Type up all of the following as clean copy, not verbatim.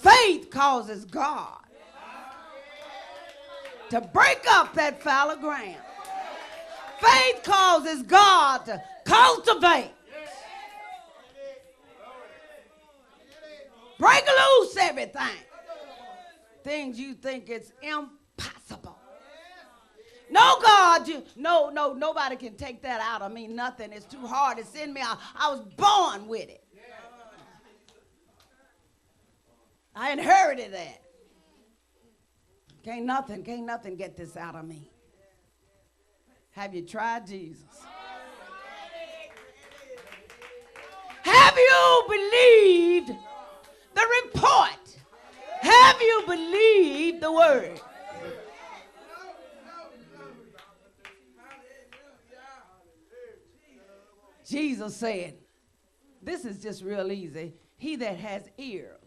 Faith causes God to break up that fallow ground. Faith causes God to cultivate. Break loose everything. Things you think it's impossible. No, God, nobody can take that out of me. Nothing. It's too hard. It's in me. I was born with it. I inherited that. Can't nothing get this out of me. Have you tried Jesus? Have you believed the report? Have you believed the word? Jesus said, this is just real easy. He that has ears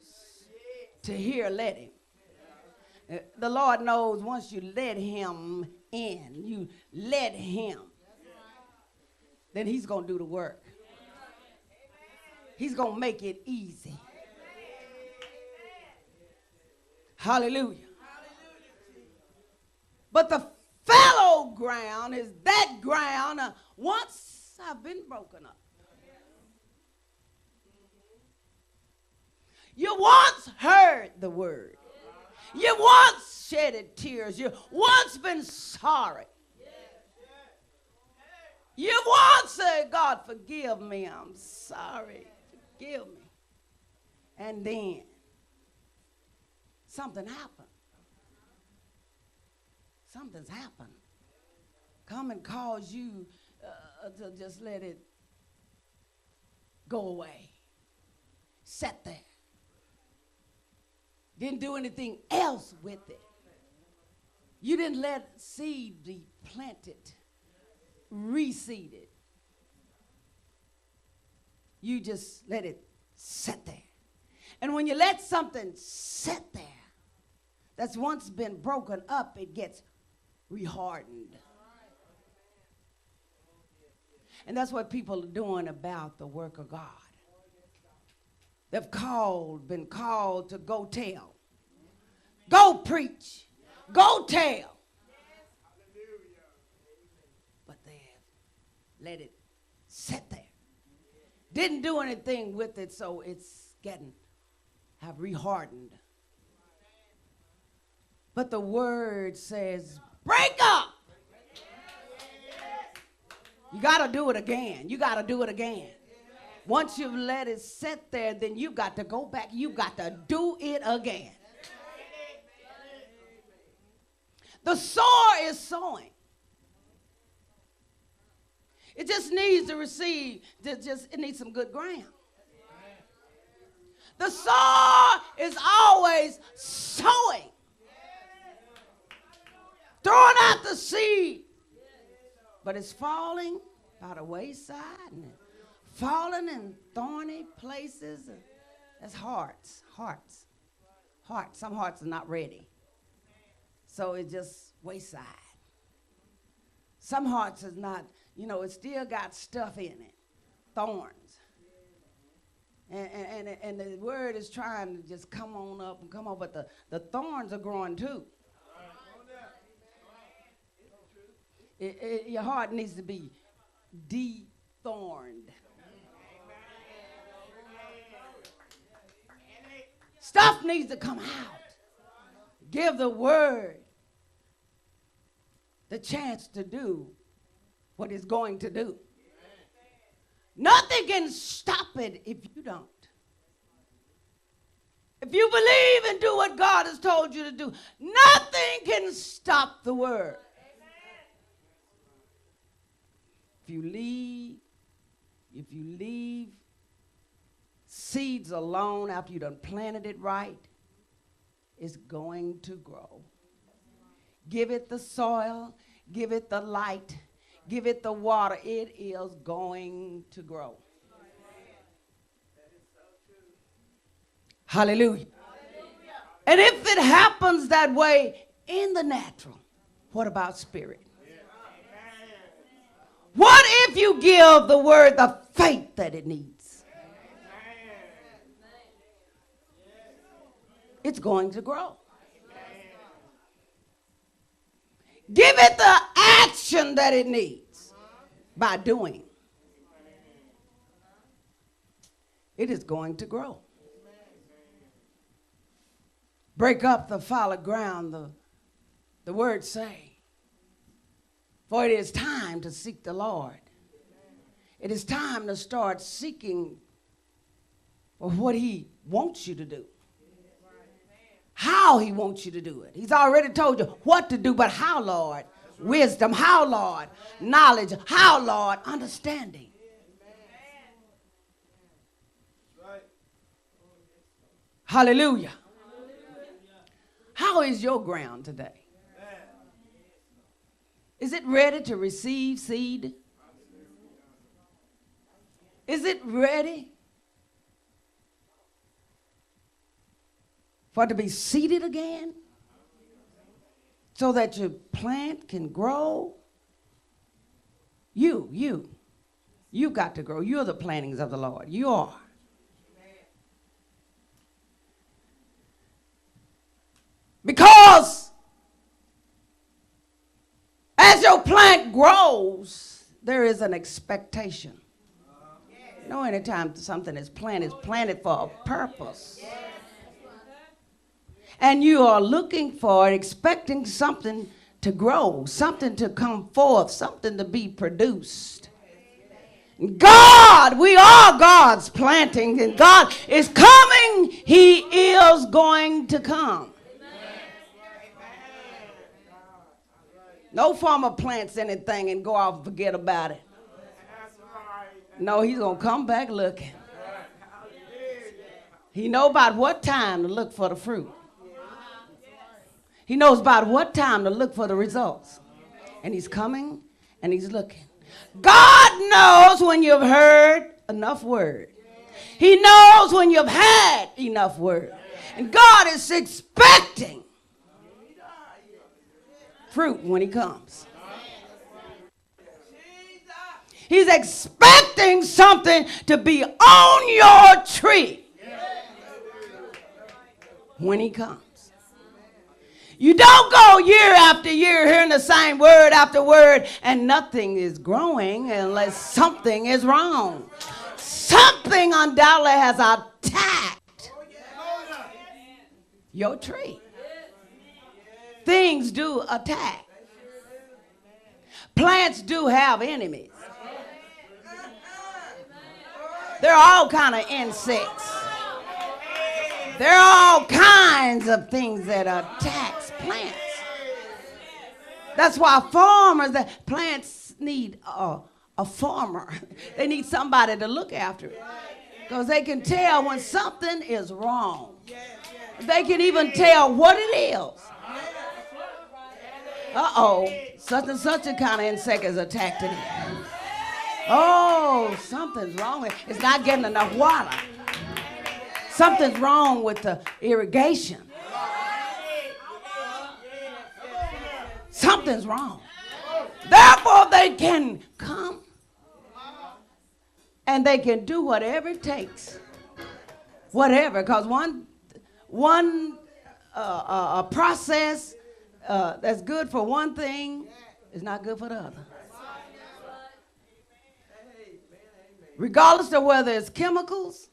to hear, let him. The Lord knows once you let him in, you let him, then he's going to do the work. He's going to make it easy. Hallelujah. But the fallow ground is that ground once I've been broken up. You once heard the word. You once shedded tears. You once been sorry. You once said, God, forgive me. I'm sorry. Forgive me. And then something happened. Something's happened. Come and cause you to just let it go away. Sat there. Didn't do anything else with it. You didn't let seed be planted, reseeded. You just let it sit there. And when you let something sit there that's once been broken up, it gets rehardened. And that's what people are doing about the work of God. They've been called to go tell. Go preach. Go tell. But they have let it sit there. Didn't do anything with it, so it's have rehardened. But the word says, break up. You got to do it again. You got to do it again. Once you've let it sit there, then you got to go back. You got to do it again. The sower is sowing. It just needs to receive, it needs some good ground. The sower is always sowing. Throwing out the seed. But it's falling by the wayside and falling in thorny places. That's hearts. Some hearts are not ready. So it's just wayside. Some hearts is not, it still got stuff in it. Thorns. And the word is trying to just come on up and come on, but the thorns are growing too. Your heart needs to be de-thorned. Stuff needs to come out. Give the word the chance to do what it's going to do. Nothing can stop it if you don't. If you believe and do what God has told you to do, nothing can stop the word. If you leave seeds alone after you done planted it right, it's going to grow. Give it the soil, give it the light, give it the water. It is going to grow. Hallelujah. And if it happens that way in the natural, what about spirit? What if you give the word the faith that it needs? it's going to grow. Give it the action that it needs by doing. It is going to grow. Break up the fallow ground, the words say. For it is time to seek the Lord. It is time to start seeking for what he wants you to do. How he wants you to do it. He's already told you what to do, but how, Lord? Wisdom. How, Lord? Knowledge. How, Lord? Understanding. Hallelujah. How is your ground today? Is it ready to receive seed? Is it ready for it to be seeded again so that your plant can grow? You've got to grow. You're the plantings of the Lord. You are. Because as your plant grows, there is an expectation. You know, anytime something is planted for a purpose. And you are looking for, expecting something to grow, something to come forth, something to be produced. God, we are God's planting, and God is coming. He is going to come. No farmer plants anything and go off and forget about it. No, he's going to come back looking. He knows about what time to look for the fruit. He knows about what time to look for the results. And he's coming and he's looking. God knows when you've heard enough word. He knows when you've had enough word. And God is expecting fruit when he comes. He's expecting something to be on your tree when he comes. You don't go year after year hearing the same word after word and nothing is growing unless something is wrong. Something undoubtedly has attacked your tree. Things do attack. Plants do have enemies. There are all kinds of insects. There are all kinds of things that attack plants. That's why plants need a farmer. They need somebody to look after it. Because they can tell when something is wrong. They can even tell what it is. Uh-oh, such and such a kind of insect is attacked it. Oh, something's wrong with it. It's not getting enough water. Something's wrong with the irrigation. Something's wrong. Therefore, they can come and they can do whatever it takes. Whatever, because one process that's good for one thing is not good for the other. Regardless of whether it's chemicals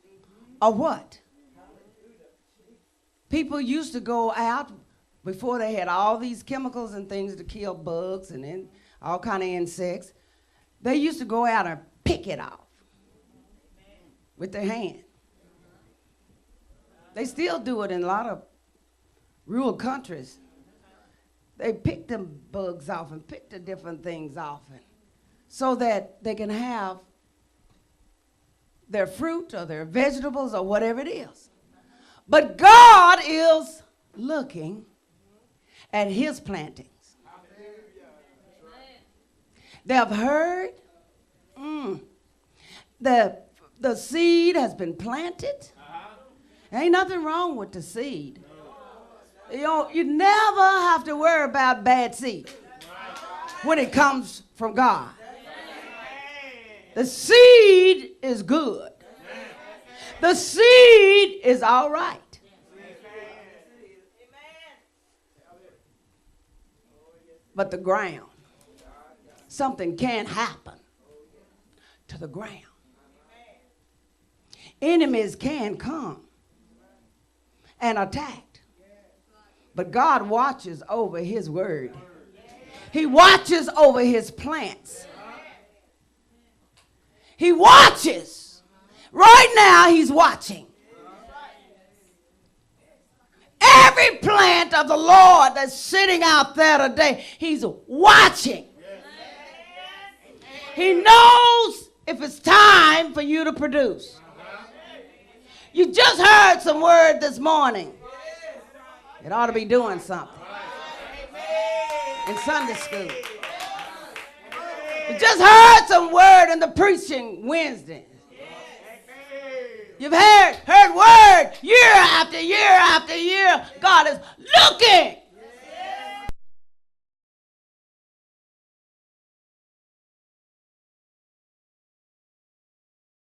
or what. People used to go out before they had all these chemicals and things to kill bugs and all kind of insects. They used to go out and pick it off with their hand. They still do it in a lot of rural countries. They pick them bugs off and pick the different things off so that they can have their fruit or their vegetables or whatever it is. But God is looking at his plantings. They have heard the seed has been planted. Ain't nothing wrong with the seed. You never have to worry about bad seed when it comes from God. The seed is good. The seed is all right. but the ground. Something can happen to the ground. Enemies can come and attack, but God watches over his word. He watches over his plants. He watches. Right now, he's watching. Every plant of the Lord that's sitting out there today, he's watching. He knows if it's time for you to produce. You just heard some word this morning. It ought to be doing something. In Sunday school. You just heard some word in the preaching Wednesday. You've heard word year after year after year. God is looking